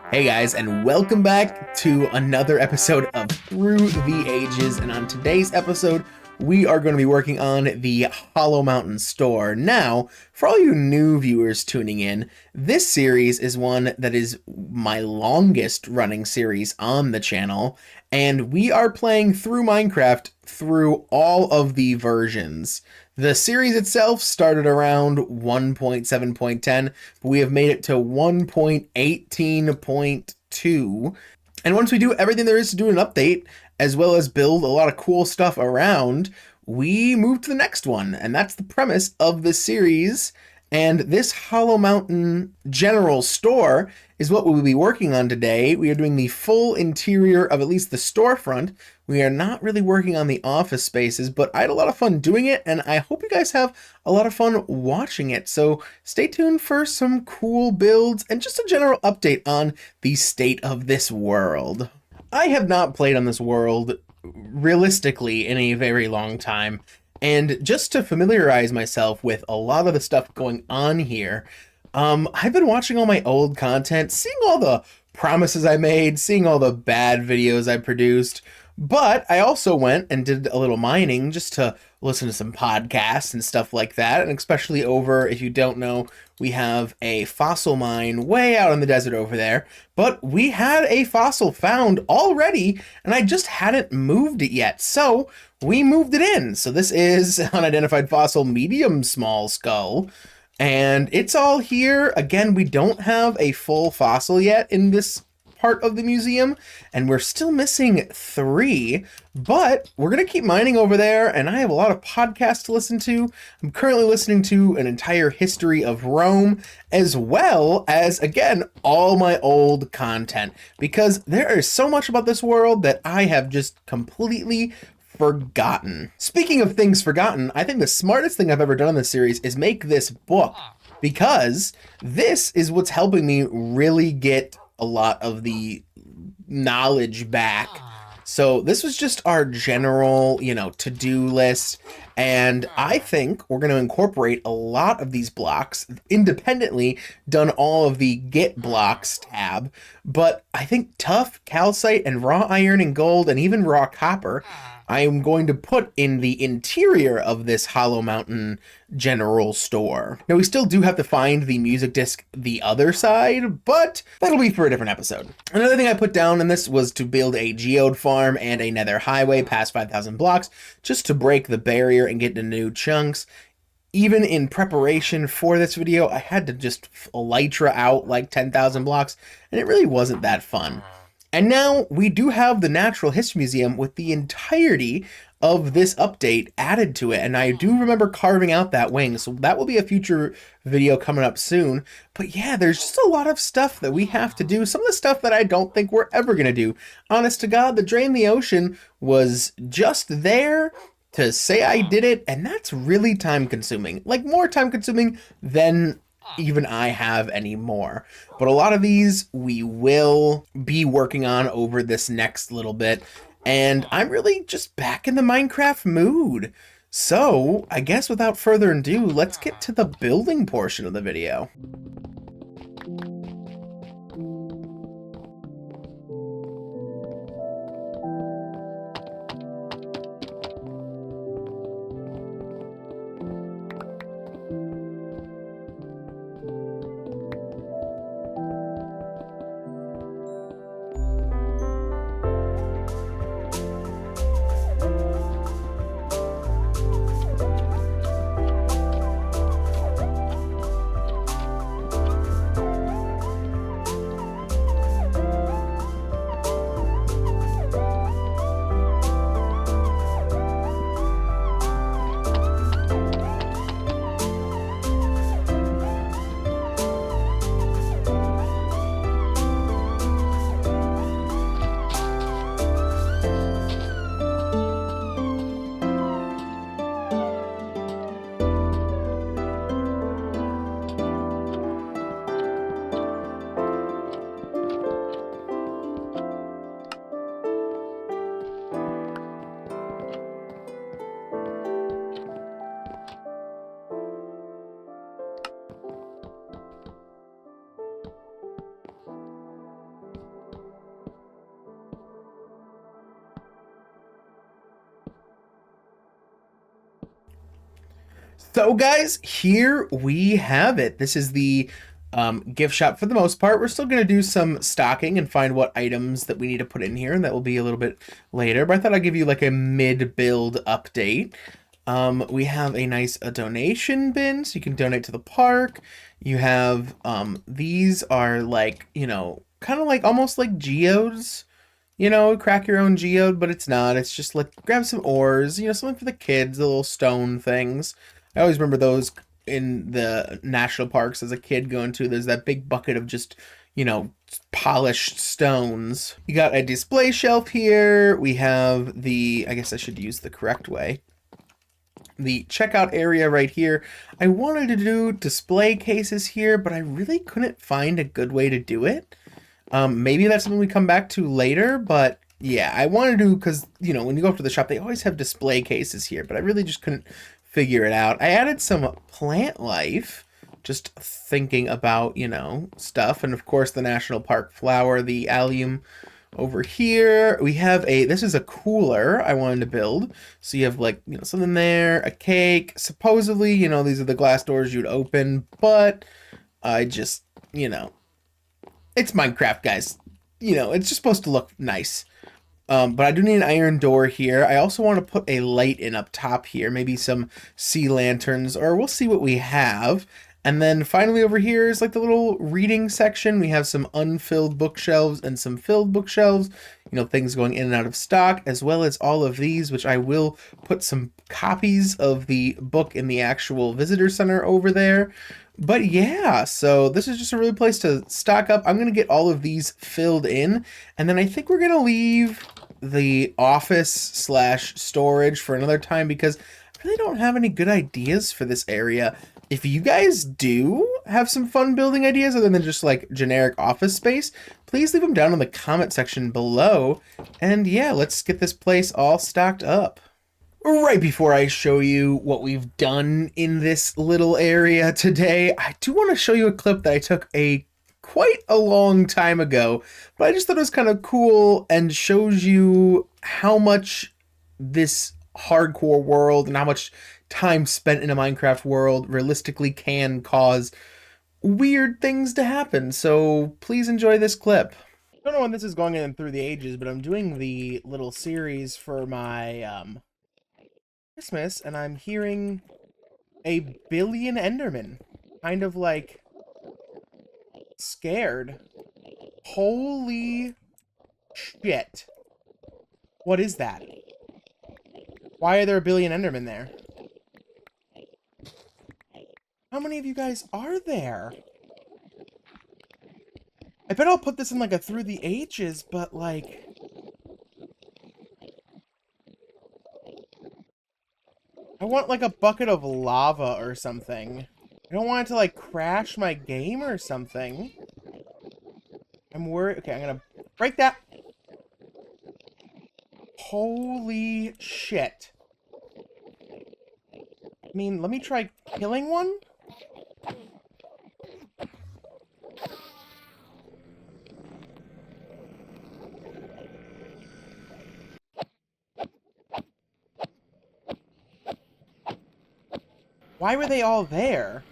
Hey guys, and welcome back to another episode of Through the Ages. And on today's episode, we are going to be working on the Hollow Mountain store. Now, for all you new viewers tuning in, this series is one that is my longest running series on the channel, and we are playing through Minecraft through all of the versions. The series itself started around 1.7.10, but we have made it to 1.18.2. And once we do everything there is to do an update, as well as build a lot of cool stuff around, we move to the next one. And that's the premise of this series. And this Hollow Mountain General Store is what we'll be working on today. We are doing the full interior of at least the storefront. We are not really working on the office spaces, but I had a lot of fun doing it, and I hope you guys have a lot of fun watching it. So stay tuned for some cool builds and just a general update on the state of this world. I have not played on this world realistically in a very long time. And just to familiarize myself with a lot of the stuff going on here, I've been watching all my old content, seeing all the promises I made, seeing all the bad videos I produced, but I also went and did a little mining just to listen to some podcasts and stuff like that, and especially over, if you don't know, we have a fossil mine way out in the desert over there, but we had a fossil found already, and I just hadn't moved it yet, so we moved it in. So this is unidentified fossil medium small skull, and it's all here. Again, we don't have a full fossil yet in this part of the museum, and we're still missing 3, but we're gonna keep mining over there, and I have a lot of podcasts to listen to. I'm currently listening to an entire history of Rome, as well as, again, all my old content, because there is so much about this world that I have just completely forgotten. Speaking of things forgotten, I think the smartest thing I've ever done in this series is make this book, because this is what's helping me really get a lot of the knowledge back. So this was just our general, to-do list. And I think we're going to incorporate a lot of these blocks independently, done all of the get blocks tab. But I think tough, calcite, and raw iron and gold, and even raw copper, I am going to put in the interior of this Hollow Mountain General Store. Now, we still do have to find the music disc the other side, but that'll be for a different episode. Another thing I put down in this was to build a geode farm and a nether highway past 5,000 blocks, just to break the barrier and get into new chunks. Even in preparation for this video, I had to just elytra out like 10,000 blocks, and it really wasn't that fun. And now we do have the Natural History Museum with the entirety of this update added to it. And I do remember carving out that wing, so that will be a future video coming up soon. But yeah, there's just a lot of stuff that we have to do. Some of the stuff that I don't think we're ever going to do. Honest to God, the Drain the Ocean was just there to say I did it, and that's really time consuming. Like, more time consuming than even I have anymore. But a lot of these we will be working on over this next little bit, and I'm really just back in the Minecraft mood. So I guess without further ado, let's get to the building portion of the video. So guys, here we have it. This is the gift shop for the most part. We're still going to do some stocking and find what items that we need to put in here, and that will be a little bit later. But I thought I'd give you like a mid-build update. We have a nice donation bin, so you can donate to the park. You have these are like, kind of like almost like geodes. Crack your own geode, but it's not. It's just like grab some ores, something for the kids, the little stone things. I always remember those in the national parks as a kid going to. There's that big bucket of just, polished stones. You got a display shelf here. We have I guess I should use the correct way. The checkout area right here. I wanted to do display cases here, but I really couldn't find a good way to do it. Maybe that's something we come back to later, but yeah, I wanted to because, when you go up to the shop, they always have display cases here, but I really just couldn't figure it out. I added some plant life, just thinking about, stuff, and of course the national park flower, the allium. Over here, we have this is a cooler I wanted to build. So you have like, something there, a cake. Supposedly, these are the glass doors you'd open, but I just, it's Minecraft, guys. It's just supposed to look nice. But I do need an iron door here. I also want to put a light in up top here, maybe some sea lanterns, or we'll see what we have. And then finally over here is like the little reading section. We have some unfilled bookshelves and some filled bookshelves, things going in and out of stock, as well as all of these, which I will put some copies of the book in the actual visitor center over there. But yeah, so this is just a really place to stock up. I'm going to get all of these filled in, and then I think we're going to leave the office / storage for another time because I really don't have any good ideas for this area. If you guys do have some fun building ideas other than just like generic office space, please leave them down in the comment section below. And yeah, let's get this place all stocked up. Right before I show you what we've done in this little area today, I do want to show you a clip that I took quite a long time ago, but I just thought it was kind of cool and shows you how much this hardcore world and how much time spent in a Minecraft world realistically can cause weird things to happen. So please enjoy this clip. I don't know when this is going in through the ages, but I'm doing the little series for my Christmas, and I'm hearing a billion Endermen. Kind of like scared. Holy shit. What is that? Why are there a billion Endermen there? How many of you guys are there? I bet I'll put this in like a through the ages, but like... I want like a bucket of lava or something. I don't want it to like crash my game or something. I'm worried. Okay, I'm gonna break that. Holy shit. I mean, let me try killing one. Why were they all there?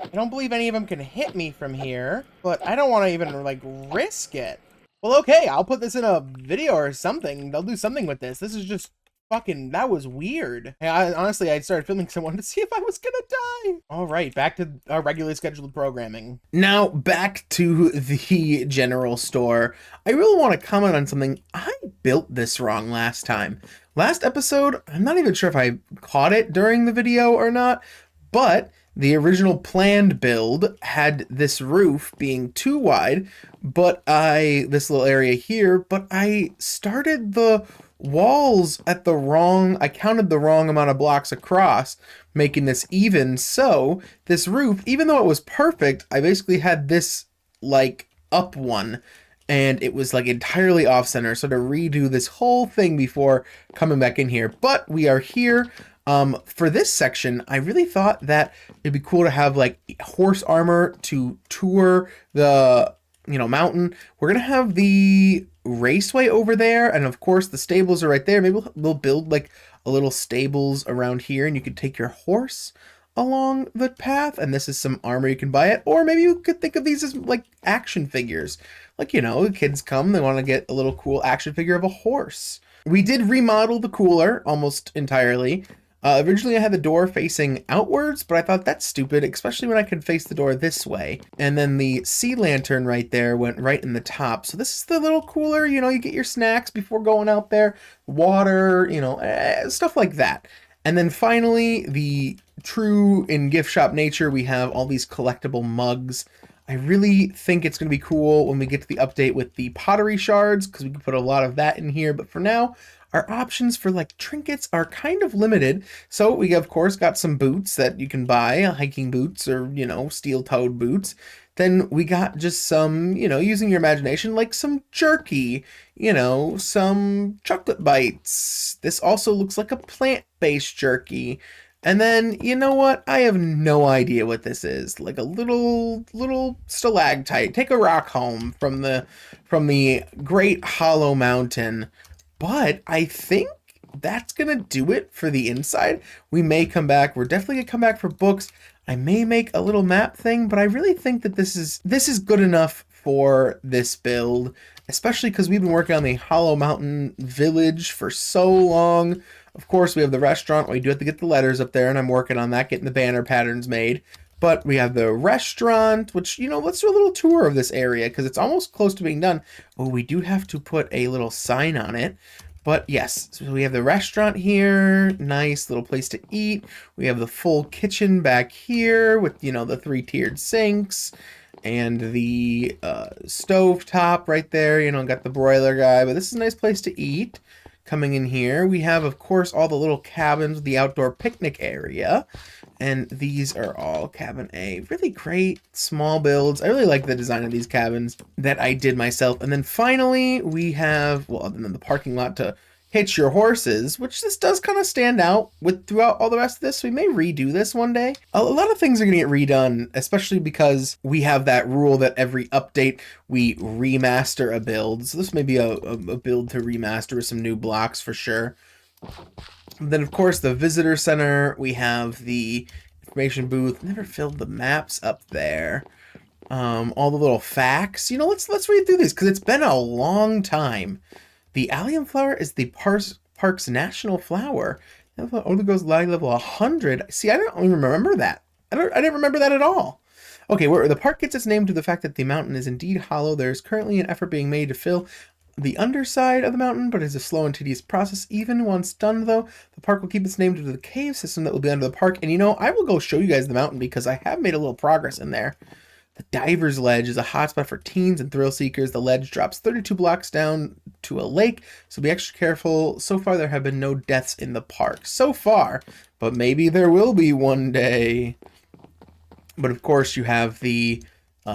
I don't believe any of them can hit me from here, but I don't want to even, like, risk it. Well, okay, I'll put this in a video or something. They'll do something with this. This is just fucking, that was weird. Honestly, I started filming someone to see if I was gonna die. All right, back to our regularly scheduled programming. Now, back to the general store. I really want to comment on something. I built this wrong last time. Last episode, I'm not even sure if I caught it during the video or not, but the original planned build had this roof being too wide, but this little area here, but I started the walls at the wrong, I counted the wrong amount of blocks across, making this even. So this roof, even though it was perfect, I basically had this like up one, and it was like entirely off center. So to redo this whole thing before coming back in here, but we are here. For this section, I really thought that it'd be cool to have like horse armor to tour the, mountain. We're gonna have the raceway over there, and of course the stables are right there. Maybe we'll build like a little stables around here, and you could take your horse along the path, and this is some armor you can buy it. Or maybe you could think of these as like action figures. Like, you know, kids come, they want to get a little cool action figure of a horse. We did remodel the cooler almost entirely. Originally I had the door facing outwards, but I thought that's stupid, especially when I could face the door this way. And then the sea lantern right there went right in the top. So this is the little cooler, you know, you get your snacks before going out there, water, you know, stuff like that. And then finally, the true in gift shop nature, we have all these collectible mugs. I really think it's going to be cool when we get to the update with the pottery shards, because we can put a lot of that in here. But for now, our options for like trinkets are kind of limited. So we of course got some boots that you can buy, hiking boots or, you know, steel-toed boots. Then we got just some, you know, using your imagination, like some jerky, you know, some chocolate bites. This also looks like a plant-based jerky. And then, you know what? I have no idea what this is. Like a little stalactite. Take a rock home from the great hollow mountain. But I think that's gonna do it for the inside. We may come back. We're definitely gonna come back for books. I may make a little map thing, but I really think that this is good enough for this build, especially because we've been working on the Hollow Mountain Village for so long. Of course, we have the restaurant. We do have to get the letters up there, and I'm working on that, getting the banner patterns made. But we have the restaurant, which, you know, let's do a little tour of this area because it's almost close to being done. Oh, we do have to put a little sign on it. But yes, so we have the restaurant here, nice little place to eat. We have the full kitchen back here with, you know, the 3-tiered sinks and the stove top right there. You know, got the broiler guy, but this is a nice place to eat. Coming in here, we have, of course, all the little cabins, the outdoor picnic area. And these are all cabin A. Really great small builds. I really like the design of these cabins that I did myself. And then finally, we have, well, other than the parking lot to hitch your horses, which this does kind of stand out with throughout all the rest of this. We may redo this one day. A lot of things are going to get redone, especially because we have that rule that every update we remaster a build. So this may be a build to remaster with some new blocks for sure. Then, of course, the visitor center. We have the information booth. Never filled the maps up there. All the little facts. You know, let's read through these because it's been a long time. The allium flower is the park's national flower. It only goes level 100. See, I don't even remember that. I didn't remember that at all. Okay, where the park gets its name to the fact that the mountain is indeed hollow. There is currently an effort being made to fill the underside of the mountain, but it's a slow and tedious process. Even once done, though, the park will keep its name due to the cave system that will be under the park. And you know, I will go show you guys the mountain because I have made a little progress in there. The Diver's Ledge is a hotspot for teens and thrill seekers. The ledge drops 32 blocks down to a lake, so be extra careful. So far, there have been no deaths in the park. So far, but maybe there will be one day. But of course, you have the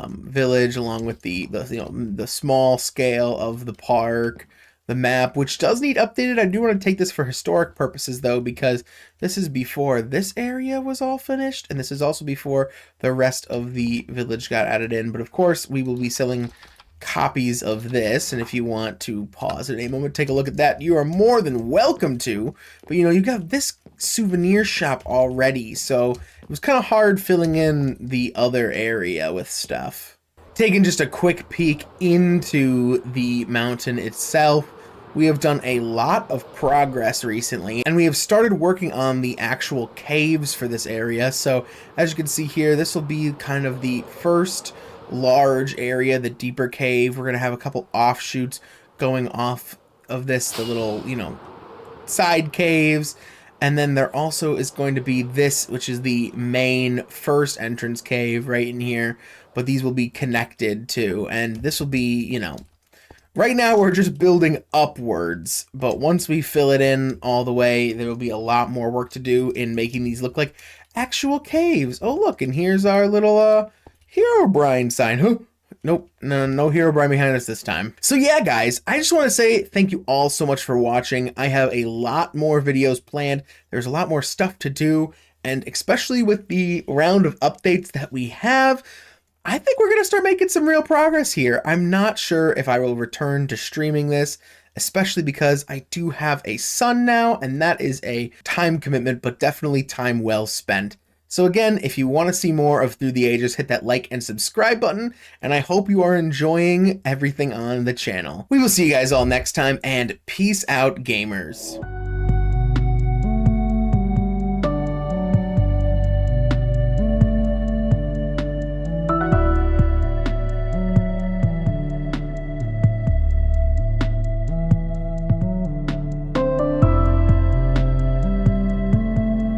village along with the small scale of the park. The map, which does need updated. I do want to take this for historic purposes, though, because this is before this area was all finished, and this is also before the rest of the village got added in. But of course, we will be selling copies of this, and if you want to pause at any moment, take a look at that, you are more than welcome to. But, you know, you got this souvenir shop already, so it was kind of hard filling in the other area with stuff. Taking just a quick peek into the mountain itself, we have done a lot of progress recently, and we have started working on the actual caves for this area. So as you can see here, this will be kind of the first large area, the deeper cave. We're going to have a couple offshoots going off of this, the little, you know, side caves. And then there also is going to be this, which is the main first entrance cave right in here. But these will be connected too. And this will be, you know, right now we're just building upwards. But once we fill it in all the way, there will be a lot more work to do in making these look like actual caves. Oh, look, and here's our little Herobrine sign. Huh? Nope, no Herobrine behind us this time. So yeah, guys, I just want to say thank you all so much for watching. I have a lot more videos planned. There's a lot more stuff to do, and especially with the round of updates that we have, I think we're going to start making some real progress here. I'm not sure if I will return to streaming this, especially because I do have a son now, and that is a time commitment, but definitely time well spent. So again, if you want to see more of Through the Ages, hit that like and subscribe button, and I hope you are enjoying everything on the channel. We will see you guys all next time, and peace out, gamers.